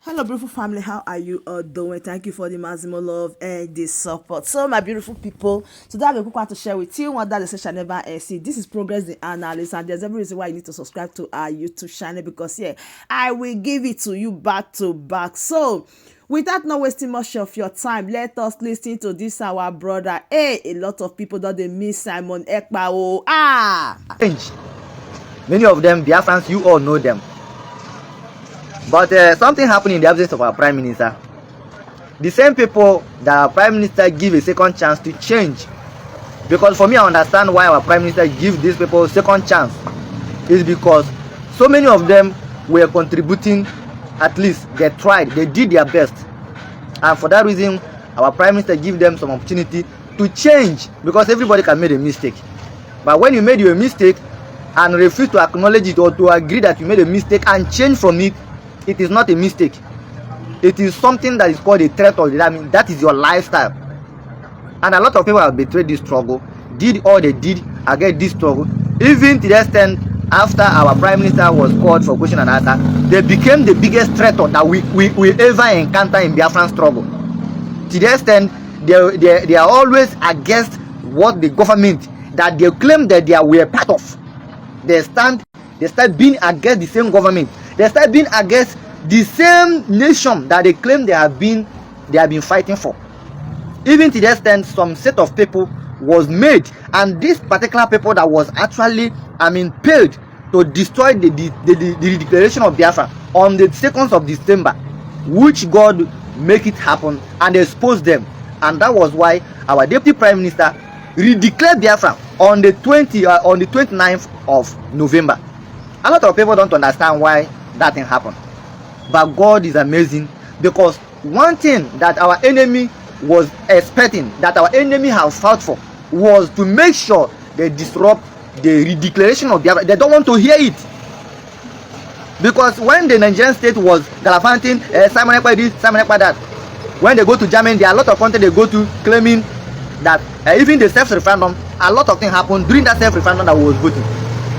Hello, beautiful family. How are you all doing? Thank you for the maximum love and the support. So, my beautiful people, today I have a quick one to share with you. One that the session never see. This is progress the analysis, and there's every reason why you need to subscribe to our YouTube channel because I will give it to you back to back. So, without not wasting much of your time, let us listen to this our brother. Hey, a lot of people don't they miss Simon Ekpa. Change. Many of them, Biafrans, you all know them. But something happened in the absence of our Prime Minister. The same people that our Prime Minister give a second chance to change. Because for me, I understand why our Prime Minister give these people a second chance. Is because so many of them were contributing, at least they tried, they did their best. And for that reason, our Prime Minister give them some opportunity to change. Because everybody can make a mistake. But when you made your mistake and refuse to acknowledge it or to agree that you made a mistake and change from it, it is not a mistake. It is something that is called a threat or that is your lifestyle. And a lot of people have betrayed this struggle, did all they did against this struggle. Even to the extent after our Prime Minister was called for question and answer, they became the biggest threat that we ever encounter in Biafran struggle. To the extent they are always against what the government that they claim that they were part of. They start being against the same government. They start being against the same nation that they claim they have been fighting for. Even to the extent some set of people was made, and this particular people that was actually paid to destroy the declaration of Biafra on the 2nd of December, which God make it happen and expose them. And that was why our Deputy Prime Minister redeclared Biafra on the 29th of November. A lot of people don't understand why that thing happened, but God is amazing, because one thing that our enemy was expecting, that our enemy has fought for, was to make sure they disrupt the redeclaration of Biafra. They don't want to hear it, because when the Nigerian state was gallivanting, Simon Ekpa this, Simon Ekpa that, when they go to Germany, there are a lot of countries they go to claiming that even the self-referendum, a lot of things happened during that self-referendum that was voting.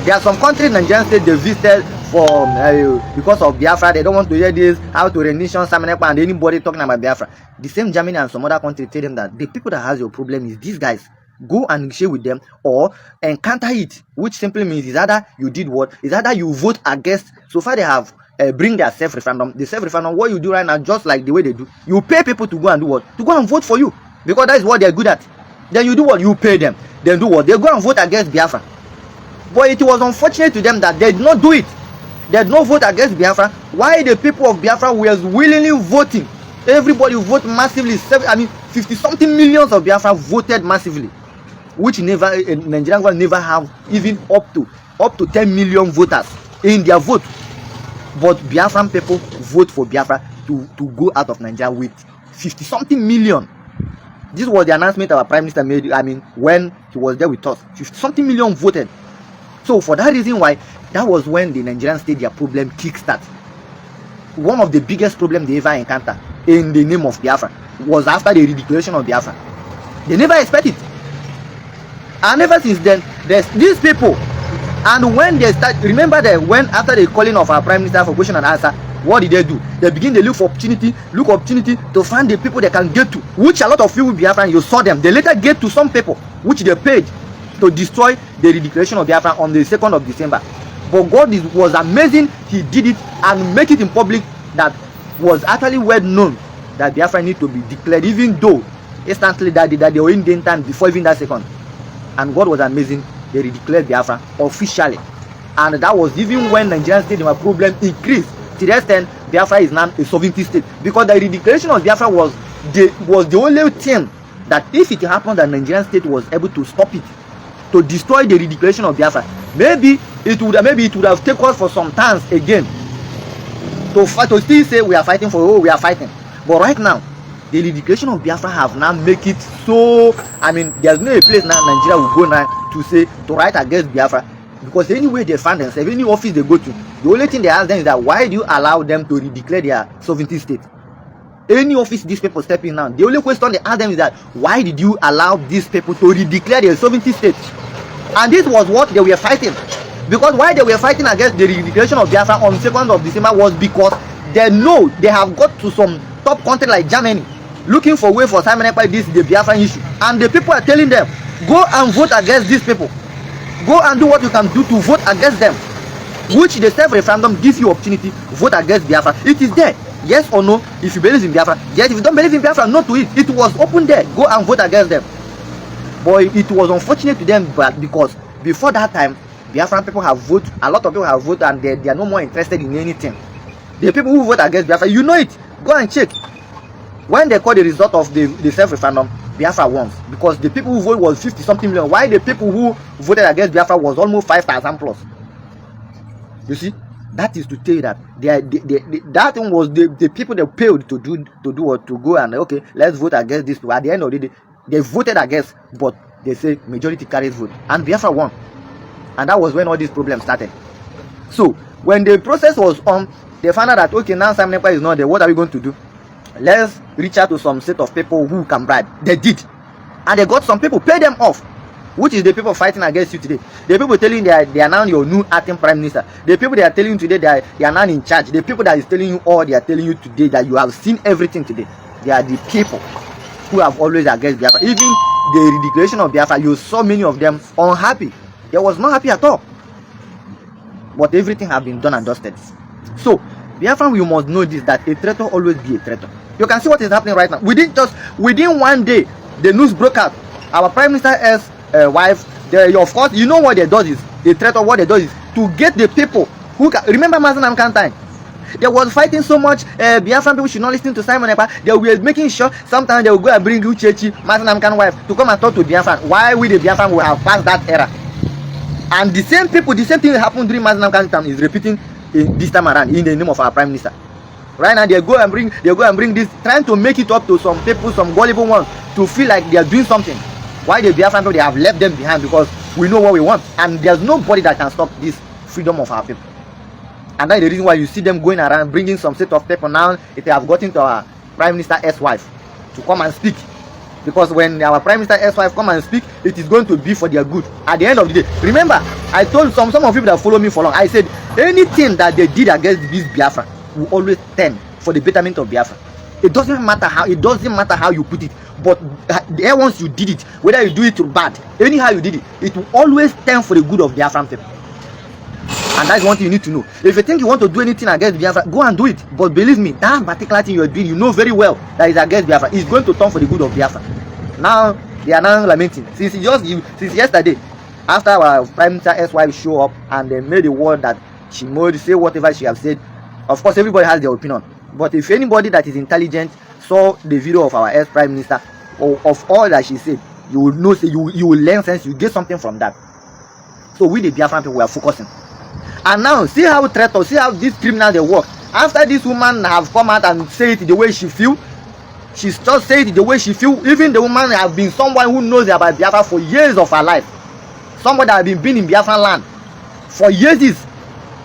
There are some countries in Nigerian state they visited for because of Biafra. They don't want to hear this, how to rendition Simon Ekpa and anybody talking about Biafra. The same Germany and some other countries tell them that the people that has your problem is these guys. Go and share with them or encounter it, which simply means is either you did what, is either you vote against. So far they have bring their self-referendum. The self-referendum, what you do right now, just like the way they do, you pay people to go and do what? To go and vote for you, because that is what they're good at. Then you do what? You pay them. Then do what? They go and vote against Biafra. But it was unfortunate to them that they did not do it. They did not vote against Biafra. Why the people of Biafra were willingly voting? Everybody voted massively. 50-something millions of Biafra voted massively, which Nigerian government never have even up to 10 million voters in their vote. But Biafran people vote for Biafra to go out of Nigeria with 50-something million. This was the announcement our Prime Minister made, when he was there with us. 50-something million voted. So for that reason why, that was when the Nigerian state, their problem kickstart. One of the biggest problems they ever encountered in the name of Biafra was after the redeclaration of Biafra. They never expect it. And ever since then, there's these people. And when they start, remember that when after the calling of our Prime Minister for question and answer, what did they do? They begin to look for opportunity to find the people they can get to, which a lot of people Biafra, you saw them. They later get to some people, which they paid to destroy the redeclaration of Biafra on the 2nd of December. But God was amazing. He did it and make it in public that was actually well known that Biafra need to be declared, even though instantly that they were in the time before even that second. And God was amazing. They redeclared Biafra officially. And that was even when Nigerian state problem increased. To the extent Biafra is now a sovereignty state, because the redeclaration of Biafra was the only thing that if it happened that Nigerian state was able to stop it, to destroy the redeclaration of Biafra, maybe it would have taken us for some times again to still say we are fighting for, we are fighting. But right now, the redeclaration of Biafra have now make it so, there's no place now Nigeria will go now to write against Biafra, because anywhere they find themselves, any office they go to, the only thing they ask them is that why do you allow them to redeclare their sovereignty state? Any office these people step in now, the only question they ask them is that why did you allow these people to redeclare their sovereignty state? And this was what they were fighting. Because why they were fighting against the redeclaration of Biafra on 2nd of December was because they know they have got to some top country like Germany looking for way for Simon Ekpa. This is the Biafran issue, and the people are telling them, go and vote against these people, go and do what you can do to vote against them, which the self-referendum gives you opportunity, vote against Biafra. It is there, yes or no. If you believe in Biafra, yes. If you don't believe in Biafra, no to it. It was open there, go and vote against them. But it was unfortunate to them, but because before that time, Biafran people have voted, a lot of people have voted, and they are no more interested in anything. The people who vote against Biafra, you know it, go and check. When they call the result of the self-referendum, Biafra won, because the people who voted was 50 something million, while the people who voted against Biafra was almost 5,000 plus. You see, that is to tell you that that thing was the people they paid to do what, to go and okay, let's vote against this people. At the end of the day, they voted against, but they say majority carries vote, and Biafra won. And that was when all these problems started. So when the process was on, they found out that okay, now Simon Ekpa is not there. What are we going to do? Let's reach out to some set of people who can bribe. They did, and they got some people, pay them off, which is the people fighting against you today. The people telling you they are now your new acting prime minister. The people they are telling you today they are now in charge. The people that is telling you all, they are telling you today that you have seen everything today. They are the people who have always against Biafra. Even the ridiculation of Biafra, you saw many of them unhappy. They was not happy at all. But everything have been done and dusted. So Biafra, you must know this, that a traitor always be a traitor. You can see what is happening right now. Within one day, the news broke out. Our prime minister's wife, of course, you know what they do is a traitor. What they do is to get the people who can remember Mazen Amkan. They was fighting so much. Biafran people should not listen to Simon Ekpa. They were making sure sometimes they will go and bring Uchechi, Mazen Amkan wife, to come and talk to Biafran. Why we the Biafran will have passed that era? And the same people, the same thing happened during Mazen Amkan time is repeating this time around in the name of our prime minister. Right now they go and bring this, trying to make it up to some people, some gullible ones, to feel like they are doing something. Why the Biafran people, they have left them behind, because we know what we want, and there's nobody that can stop this freedom of our people. And that's the reason why you see them going around bringing some set of people. Now it have gotten to our prime minister's ex-wife to come and speak, because when our prime minister's ex-wife come and speak, it is going to be for their good at the end of the day. Remember, I told some of you that follow me for long, I said anything that they did against this Biafra will always tend for the betterment of Biafra. It doesn't matter how you put it, but once you did it, whether you do it bad, anyhow you did it, it will always tend for the good of Biafran people. And that's one thing you need to know. If you think you want to do anything against Biafra, go and do it. But believe me, that particular thing you are doing, you know very well that is against Biafra. It's going to turn for the good of Biafra. Now they are now lamenting since yesterday, after our prime minister ex-wife show up and they made the word that she made say whatever she have said. Of course, everybody has their opinion. But if anybody that is intelligent saw the video of our ex-prime minister or of all that she said, you will know, you will learn sense, you get something from that. So we the Biafran people, we are focusing. And now see how traitors, see how these criminals they work. After this woman have come out and say it the way she feel, she's just say it the way she feel. Even the woman have been someone who knows about Biafra for years of her life. Somebody that have been in Biafran land for years, is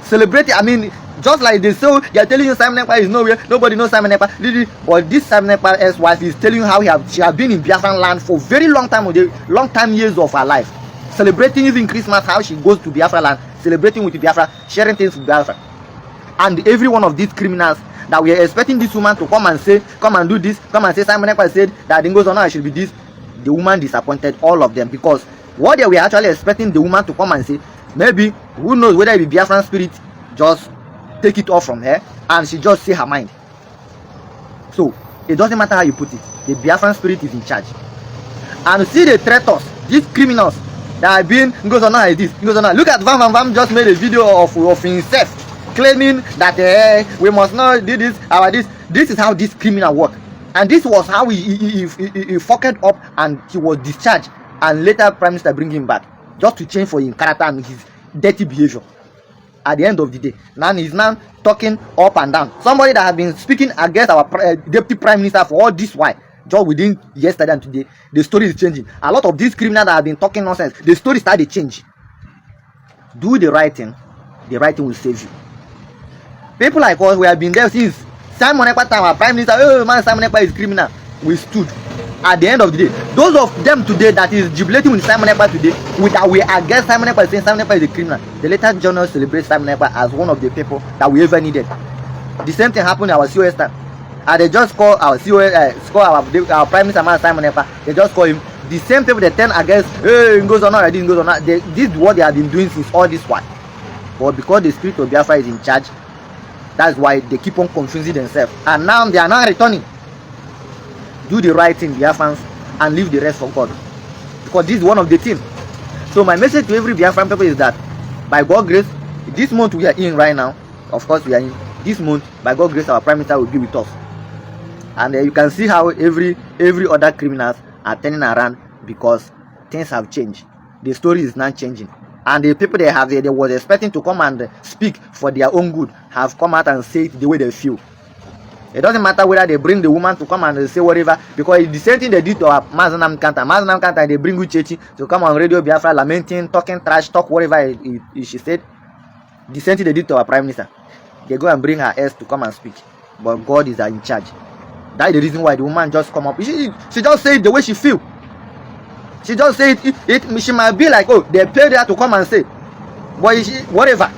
celebrating. I mean, just like they say, they are telling you Simon Ekpa is nowhere, nobody knows Simon Ekpa. But this Simon Ekpa ex-wife is telling you how she has been in Biafran land for very long time, years of her life, celebrating even Christmas, how she goes to Biafra land, celebrating with Biafra, sharing things with Biafra. And every one of these criminals that we are expecting this woman to come and say, come and do this, come and say Simon Ekpa said that it goes on, I should be this. The woman disappointed all of them, because what they were actually expecting the woman to come and say, maybe, who knows whether it be Biafran spirit, just take it off from her and she just say her mind. So it doesn't matter how you put it, the Biafran spirit is in charge. And see the traitors, these criminals that have been goes on like this, goes on. Look at Vam just made a video of himself claiming that we must not do this, this is how this criminal work. And this was how he fucked up and he was discharged, and later prime minister bring him back just to change for his character and his dirty behavior. At the end of the day, now he's now talking up and down. Somebody that has been speaking against our deputy prime minister for all this while, just within yesterday and today, the story is changing. A lot of these criminals that have been talking nonsense, the story started to change. Do the right thing will save you. People like us, we have been there since Simon Ekpa time, our prime minister, oh man, Simon Ekpa is criminal. We stood. At the end of the day, those of them today that is jubilating with Simon Ekpa today, with that we against Simon Ekpa, saying Simon Ekpa is a criminal, the later journal celebrates Simon Ekpa as one of the people that we ever needed. The same thing happened in our COS time. And they just call our COS, our Prime Minister Man Simon Ekpa. They just call him. The same people they turn against, hey, it goes on already, it goes on. This is what they have been doing since all this while. But because the spirit of Biafra is in charge, that's why they keep on confusing themselves. And now they are now returning. Do the right thing, Biafrans, and leave the rest for God. Because this is one of the things. So my message to every Biafran people is that, by God's grace, this month we are in right now, of course we are in, this month, by God's grace, our Prime Minister will be with us. And you can see how every other criminals are turning around because things have changed. The story is not changing. And the people they was expecting to come and speak for their own good have come out and say it the way they feel. It doesn't matter whether they bring the woman to come and say whatever, because it's the same thing they did to our Mazenam Kanta. Mazenam Kanta, they bring Uchechi to come on Radio Biafra lamenting, talking trash, talk whatever she said. The same thing they did to our Prime Minister. They go and bring her heirs to come and speak. But God is in charge. That's the reason why the woman just come up. She just say it the way she feel. She just say it. She might be like, oh, they paid her to come and say, but whatever.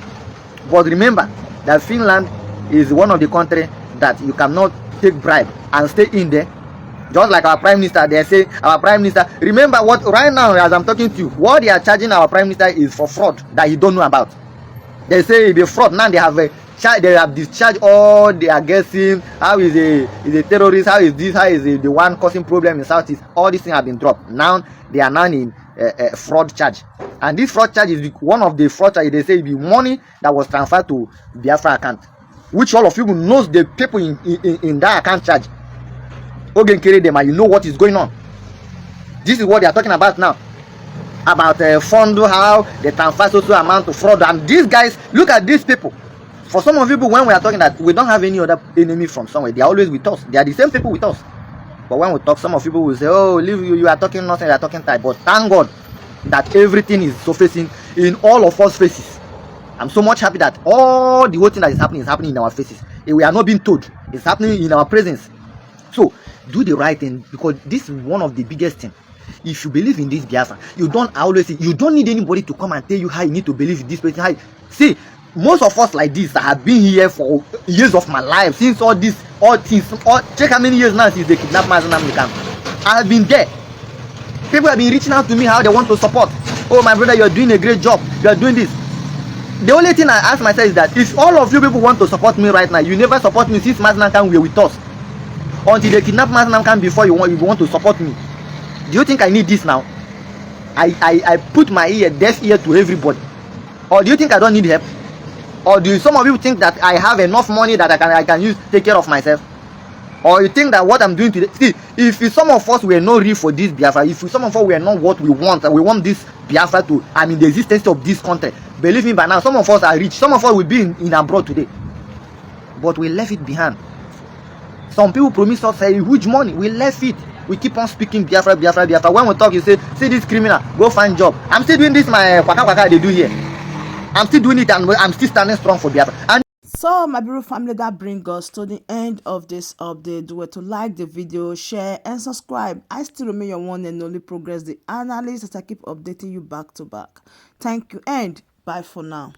But remember that Finland is one of the countries that you cannot take bribe and stay in there. Just like our Prime Minister, they say our Prime Minister. Remember what right now as I'm talking to you, what they are charging our Prime Minister is for fraud that you don't know about. They say it be fraud. Now they have discharged all they are guessing. How is a terrorist? How is this? How is the one causing problem in Southeast? All these things have been dropped. Now they are now in a fraud charge, and this fraud charge is one of the fraud charges. They say it be money that was transferred to Biafra account, which all of you knows the people in that account charge. Ogen carry them, and you know what is going on. This is what they are talking about now. About fund, how they transfer social amount to fraud, and these guys, look at these people. For some of people, when we are talking that we don't have any other enemy from somewhere, they are always with us. They are the same people with us. But when we talk, some of people will say, oh, leave you are talking nothing, you are talking type. But thank God that everything is surfacing in all of us faces. I'm so much happy that all the whole thing that is happening in our faces. We are not being told. It's happening in our presence. So do the right thing, because this is one of the biggest things. If you believe in this Biafra, you don't need anybody to come and tell you how you need to believe in this person. See, most of us like this, I have been here for years of my life, since check how many years now since they kidnapped Mazenam camp. I have been there. People have been reaching out to me how they want to support. Oh, my brother, you are doing a great job. You are doing this. The only thing I ask myself is that if all of you people want to support me right now, you never support me since Mazenam camp were with us. Until they kidnap Mazenam camp before you want to support me. Do you think I need this now? I put my deaf ear to everybody. Or do you think I don't need help? Or do some of you think that I have enough money that I can use to take care of myself? Or you think that what I'm doing today, see, if some of us were not real for this Biafra, if some of us were not what we want, and we want this Biafra to, the existence of this country, believe me, by now some of us are rich, some of us will be in abroad today, but we left it behind. Some people promise us a huge money, we left it. We keep on speaking Biafra, Biafra, Biafra. When we talk, you say, see this criminal, go find job. I'm still doing this, my kwaka they do here. I'm still doing it, and I'm still standing strong for Biafra. And so, my beautiful family, that brings us to the end of this update. Do it to like the video, share, and subscribe. I still remain your one and only Progress the Analyst, as I keep updating you back to back. Thank you, and bye for now.